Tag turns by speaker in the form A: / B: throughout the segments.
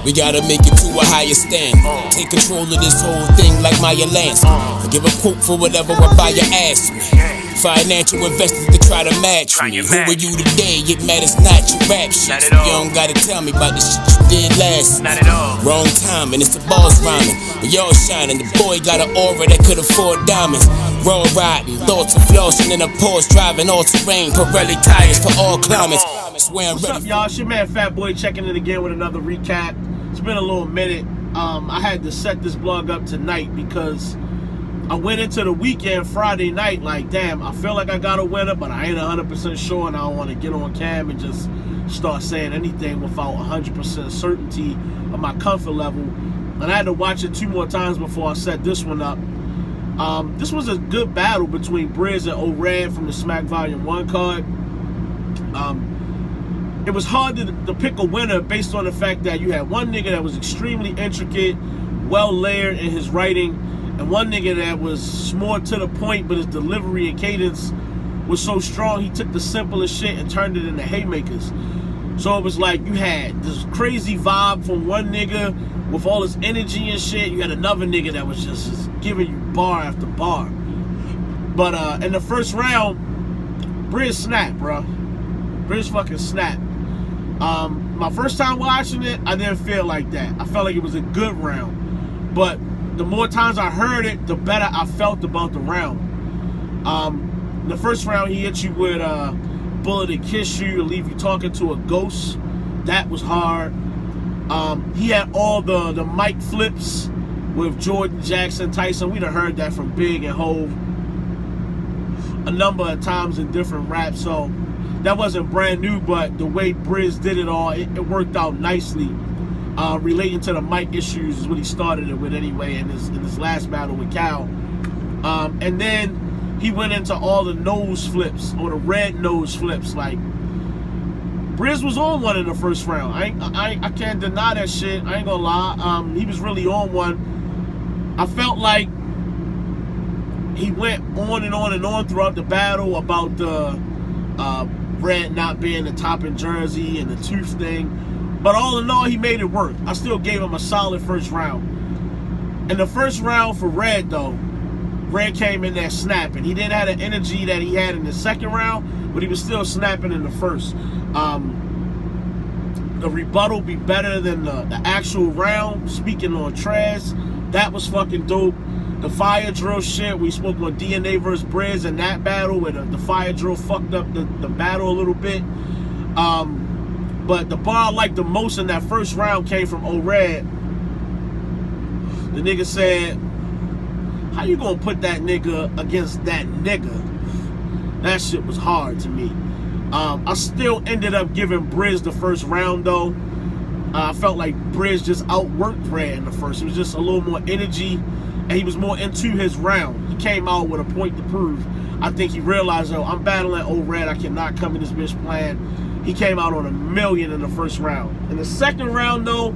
A: We gotta make it to a higher stand. Take control of this whole thing like Maya Lance. Give a quote for whatever a buyer asks me. Financial investors to try to match me. Who are you today? It matters not your rap shit. You don't gotta tell me about the shit you did last. Not at all. Wrong time and it's the balls rhyming. But y'all shining. The boy got an aura that could afford diamonds. Raw riding, thoughts of flossing in a Porsche, driving all terrain. Pirelli tires for all climates. Swear I'm
B: ready. What's up, y'all? It's your man Fat Boy checking in again with another recap. It's been a little minute. I had to set this blog up tonight because I went into the weekend Friday night like, damn, I feel like I got a winner, but I ain't 100% sure, and I don't want to get on cam and just start saying anything without 100% certainty of my comfort level. And I had to watch it 2 more times before I set this one up. This was a good battle between Brizz and O-Red from the Smack Volume 1 card. It was hard to pick a winner based on the fact that you had one nigga that was extremely intricate, well layered in his writing, and one nigga that was more to the point, but his delivery and cadence was so strong he took the simplest shit and turned it into haymakers. So it was like you had this crazy vibe from one nigga with all his energy and shit. You had another nigga that was just giving you bar after bar. But in the first round, Brizz snapped, bro. Brizz fucking snapped. My first time watching it, I didn't feel like that. I felt like it was a good round. But the more times I heard it, the better I felt about the round. The first round, he hit you with bullet and kiss you, leave you talking to a ghost. That was hard. He had all the mic flips with Jordan, Jackson, Tyson. We done heard that from Big and Hove a number of times in different raps. So that wasn't brand new, but the way Brizz did it all, it worked out nicely. Relating to the mic issues is what he started it with anyway in his last battle with Cal. And then he went into all the nose flips, or the red nose flips. Like, Brizz was on one in the first round. I can't deny that shit. I ain't gonna lie. He was really on one. I felt like he went on and on and on throughout the battle about the Red not being the top in Jersey and the tooth thing. But all in all, he made it work. I still gave him a solid first round. In the first round for Red, though, Red came in there snapping. He didn't have the energy that he had in the second round, but he was still snapping in the first. The rebuttal be better than the actual round. Speaking on trash, that was fucking dope. The fire drill shit, we spoke on DNA versus Brizz in that battle, where the fire drill fucked up the battle a little bit. But the bar I liked the most in that first round came from O-Red. The nigga said, how you gonna put that nigga against that nigga? That shit was hard to me. I still ended up giving Brizz the first round though. I felt like Brizz just outworked Red in the first. It was just a little more energy, and he was more into his round. He came out with a point to prove. I think he realized, though, I'm battling O-Red. I cannot come in this bitch playing. He came out on 1,000,000 in the first round. In the second round, though,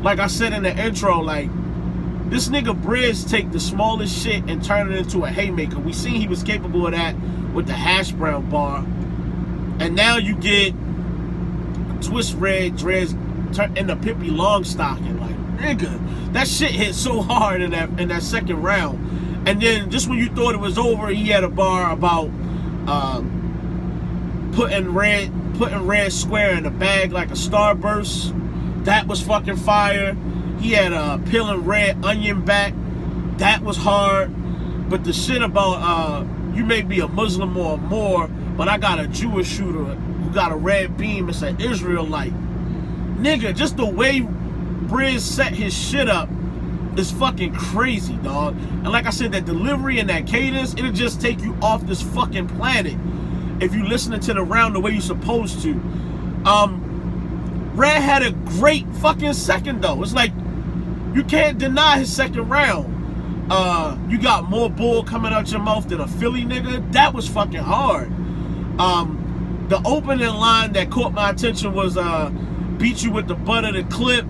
B: like I said in the intro, like, this nigga Brizz take the smallest shit and turn it into a haymaker. We seen he was capable of that with the hash brown bar. And now you get Twist Red Dreads in the Pippi Longstocking. Like, nigga, that shit hit so hard in that second round. And then just when you thought it was over, he had a bar about putting red square in a bag like a starburst. That was fucking fire. He had peeling red onion back. That was hard. But the shit about you may be a Muslim or more, but I got a Jewish shooter who got a red beam. It's an Israelite. Nigga, just the way Brizz set his shit up is fucking crazy, dog. And like I said, that delivery and that cadence, it'll just take you off this fucking planet if you listening to the round the way you're supposed to. Red had a great fucking second though. It's like, you can't deny his second round. You got more bull coming out your mouth than a Philly nigga. That was fucking hard. The opening line that caught my attention was beat you with the butt of the clip.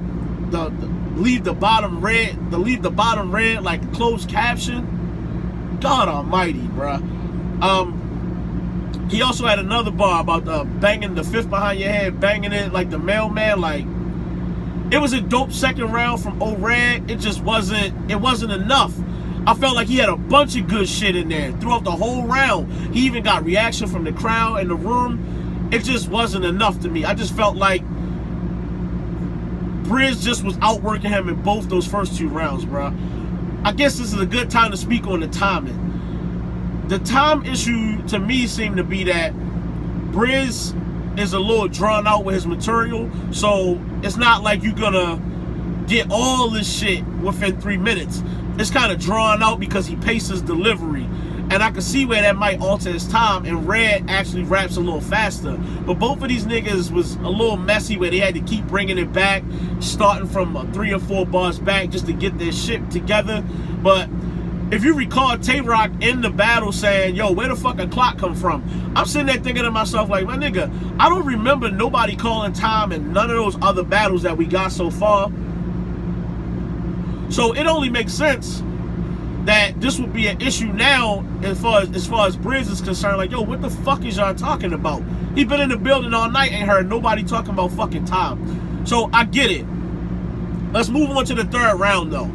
B: Leave the bottom red like a closed caption. God almighty, bruh. He also had another bar about banging the fifth behind your head, banging it like the mailman. Like, It was a dope second round from O-Rad. It just wasn't enough. I felt like he had a bunch of good shit in there throughout the whole round. He even got reaction from the crowd in the room. It just wasn't enough to me. I just felt like Brizz just was outworking him in both those first 2 rounds, bro. I guess this is a good time to speak on the timing. The time issue to me seemed to be that Brizz is a little drawn out with his material, so it's not like you're gonna get all this shit within 3 minutes. It's kind of drawn out because he paces delivery, and I can see where that might alter his time, and Red actually raps a little faster. But both of these niggas was a little messy where they had to keep bringing it back, starting from 3 or 4 bars back just to get their shit together. But if you recall Tay-Rock in the battle saying, yo, where the fuck a clock come from? I'm sitting there thinking to myself, like, my nigga, I don't remember nobody calling time in none of those other battles that we got so far. So it only makes sense that this would be an issue now as far as Brizz is concerned. Like, yo, what the fuck is y'all talking about? He been in the building all night, ain't heard nobody talking about fucking time. So I get it. Let's move on to the 3rd round, though.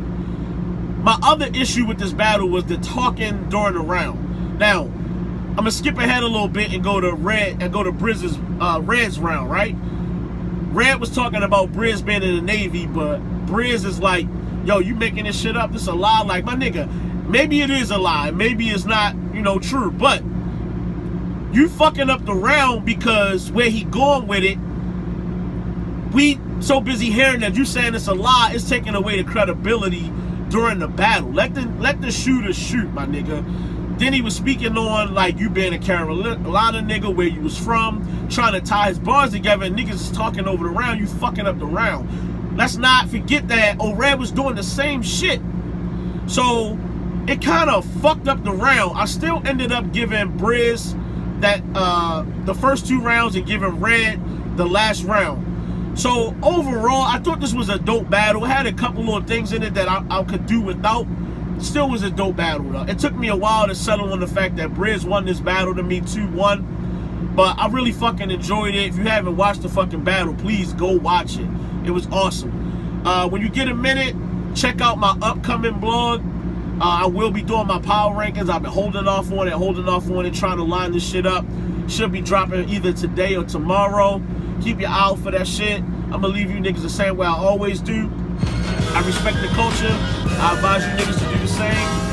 B: My other issue with this battle was the talking during the round. Now, I'm gonna skip ahead a little bit and go to Brizz's Red's round, right? Red was talking about Brizz being in the Navy, but Brizz is like, yo, you making this shit up? This a lie? Like, my nigga, maybe it is a lie. Maybe it's not, true. But you fucking up the round because where he going with it, we so busy hearing that you saying it's a lie, it's taking away the credibility during the battle. Let the shooter shoot, my nigga. Then he was speaking on, like, you being a Carolina nigga, where you was from, trying to tie his bars together, and niggas is talking over the round. You fucking up the round. Let's not forget that O-Rad was doing the same shit. So it kind of fucked up the round. I still ended up giving Brizz that the first 2 rounds and giving Red the last round. So overall, I thought this was a dope battle. It had a couple little things in it that I could do without. Still was a dope battle, though. It took me a while to settle on the fact that Brizz won this battle to me 2-1. But I really fucking enjoyed it. If you haven't watched the fucking battle, please go watch it. It was awesome. When you get a minute, check out my upcoming blog. I will be doing my power rankings. I've been holding off on it, trying to line this shit up. Should be dropping either today or tomorrow. Keep your eye out for that shit. I'm gonna leave you niggas the same way I always do. I respect the culture. I advise you niggas to do the same.